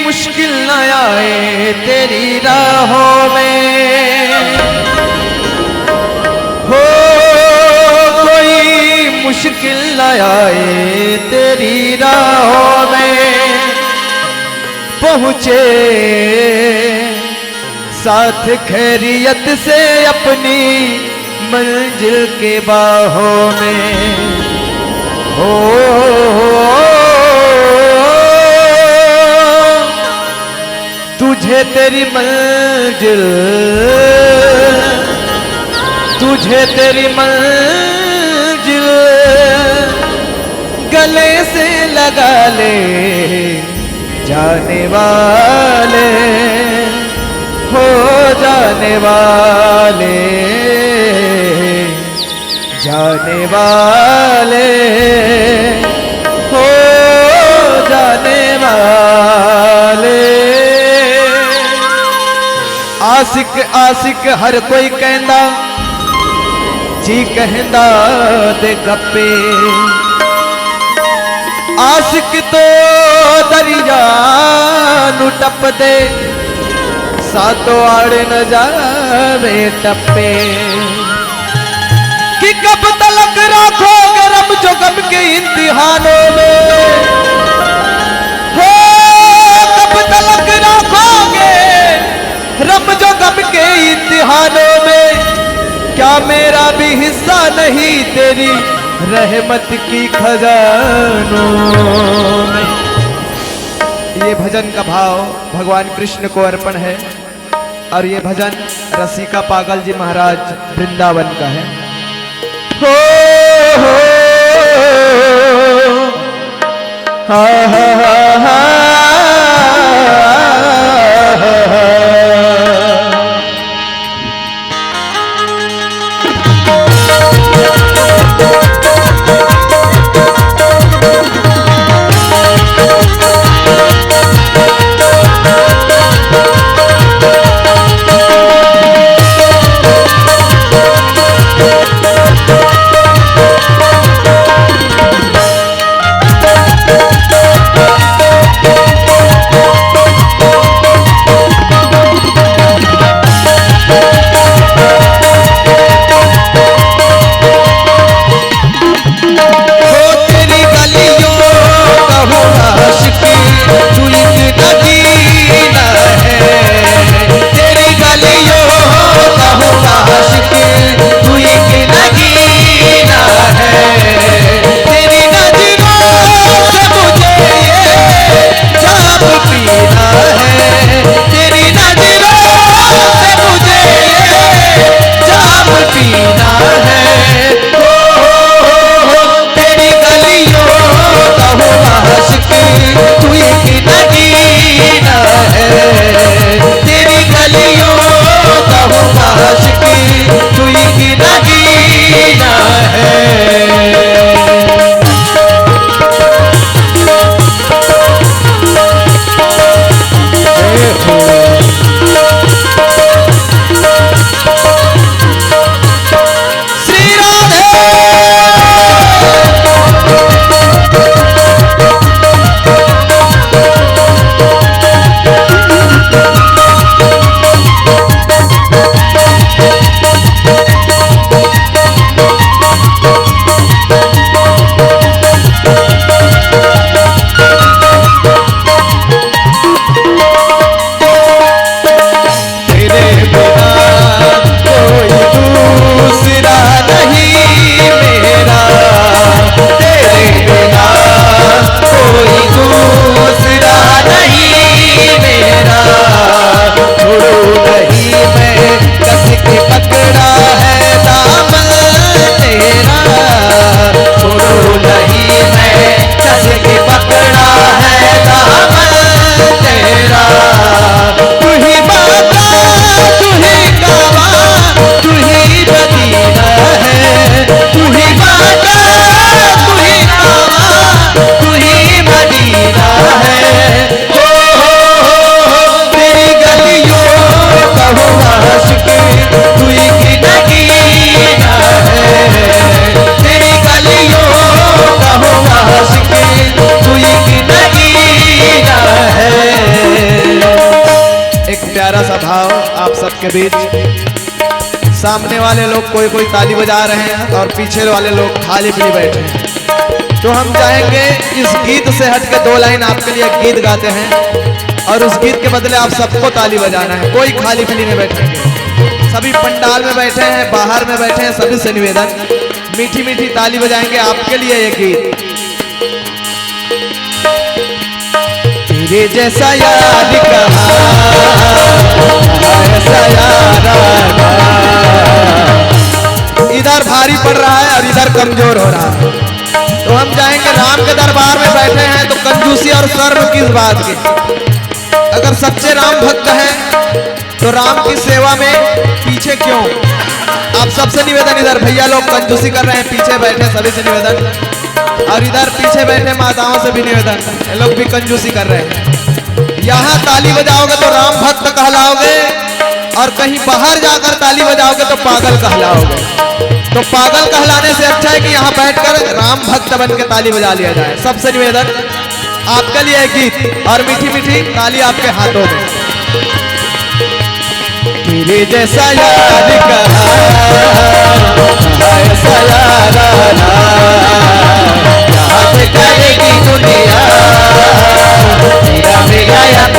मुश्किल न आए तेरी राहों में, हो कोई मुश्किल न आए तेरी राहों में, पहुँचे साथ खैरियत से अपनी मंजिल के बाहों में। हो तुझे तेरी मंजिल, तुझे तेरी मंजिल गले से लगा ले जाने वाले, हो जाने वाले, जाने वाले, हो जाने वाले। आशिक आशिक हर कोई कहंदा जी कहंदा दे गप्पे, आशिक तो दरिया नू टप दे सातो आड़ न जावे टप्पे। कि कब तलक रखोगे रब जो गम के इम्तिहानों में, हो कब तलक रखोगे रब जो गम के इम्तिहानों में। क्या मेरा भी हिस्सा नहीं तेरी रहमत की खजानों में। ये भजन का भाव भगवान कृष्ण को अर्पण है और ये भजन रसिका पागल जी महाराज वृंदावन का है। हो हा हा हा हा के बीच। सामने वाले लोग कोई कोई ताली बजा रहे हैं और पीछे वाले लोग खाली पीली बैठे हैं। तो हम चाहेंगे इस गीत से हट के 2 लाइन आपके लिए गीत गाते हैं और उस गीत के बदले आप सबको ताली बजाना है। कोई खाली पीली नहीं बैठेंगे, सभी पंडाल में बैठे हैं, बाहर में बैठे हैं, सभी से निवेदन मीठी मीठी ताली बजाएंगे आपके लिए ये गीत। तेरे जैसा यार कहा ऐसा यार इधर भारी पड़ रहा है और इधर कमजोर हो रहा है। तो हम चाहेंगे राम के दरबार में बैठे हैं तो कंजूसी और शर्म किस बात की। अगर सच्चे राम भक्त हैं तो राम की सेवा में पीछे क्यों। आप सबसे निवेदन, इधर भैया लोग कंजूसी कर रहे हैं, पीछे बैठे सभी से निवेदन, और इधर पीछे बैठे माताओं से भी निवेदन, ये लोग भी कंजूसी कर रहे हैं। यहाँ ताली बजाओगे तो राम भक्त कहलाओगे और कहीं बाहर जाकर ताली बजाओगे तो पागल कहलाओगे। तो पागल कहलाने से अच्छा है कि यहाँ बैठकर राम भक्त बन के ताली बजा लिया जाए। सबसे निवेदन आपके लिए गीत और मीठी मीठी ताली आपके हाथों में। तेरे जैसा यार कहा ऐसा यार याद करेगी दुनिया तेरा मेरा याद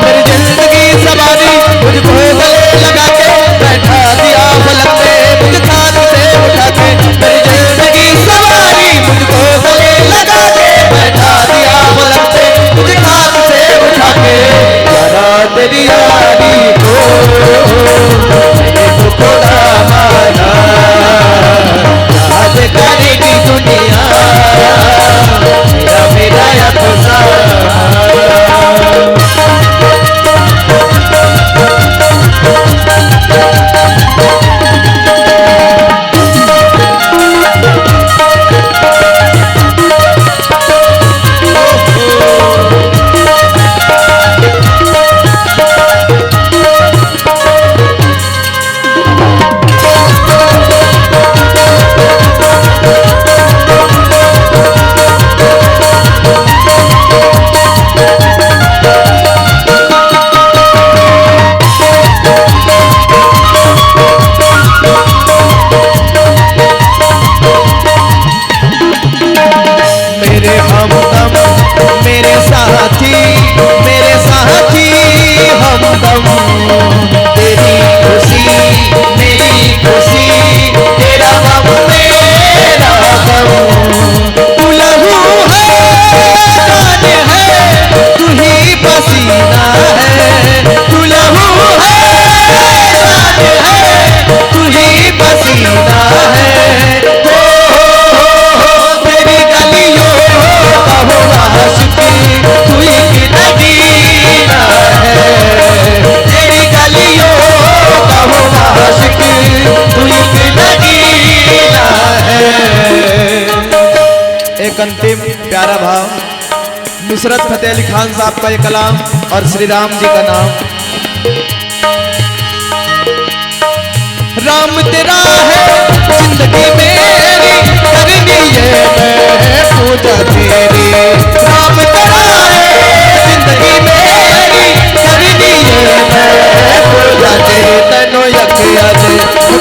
मेरी जिंदगी सवारी मुझको गले लगा के बैठा दिया पलक पे मुझे साथ से उठा के। मेरी जिंदगी सवारी मुझको गले लगा के बैठा दिया पलक पे मुझे साथ से उठा के। यारा तेरी यारी को मैंने तो थोड़ा माना याद करेगी दुनिया मेरा मेरा याद अंतिम प्यारा भाव नुसरत फतेह अली खान साहब का ये कलाम और श्री राम जी का नाम। राम तेरा है जिंदगी मेरी करनी है मैं पूजा तेरी। राम तेरा है जिंदगी मेरी करनी है मैं पूजा तेरी। तैनो यकिया दे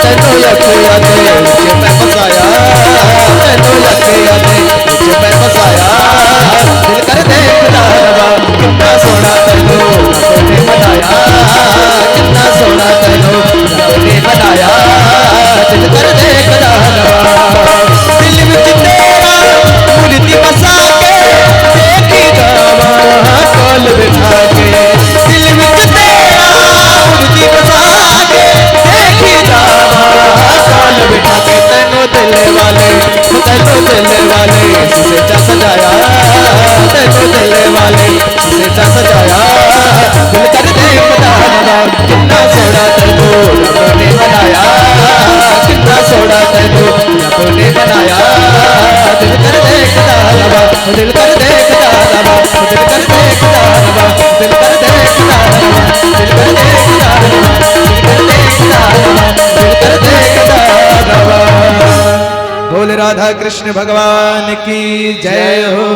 तैनो यकिया दे मुझे मैं फसाया तैनो यकिया दे मुझे मैं फसाया। दिल कर देखता रवा कितना सोना तैनो रब ने बनाया कितना सोना तैनो रब ने बनाया। दिल कर देखता रवा दिल विच तेरा मूर्ति बसा के देखी जावा कोल बिठा के। दिल विच तेरा मूर्ति बसा के देखी जावा कोल बिठा के। तैनो दिल वाले सुसेचा सजाया तैनो दिल वाले सुसेचा सजाया। दिल कर देखता रवा कितना सोना तैनो रब ने बनाया कितना सोना तैनो रब ने बनाया। दिल कर देखता रवा दिल कर देखता रवा दिल कर देखता रवा दिल कर देखता रवा दिल कर देखता रवा दिल कर देखता रवा दिल कर देखता रवा। बोल राधा कृष्ण भगवान की जय हो।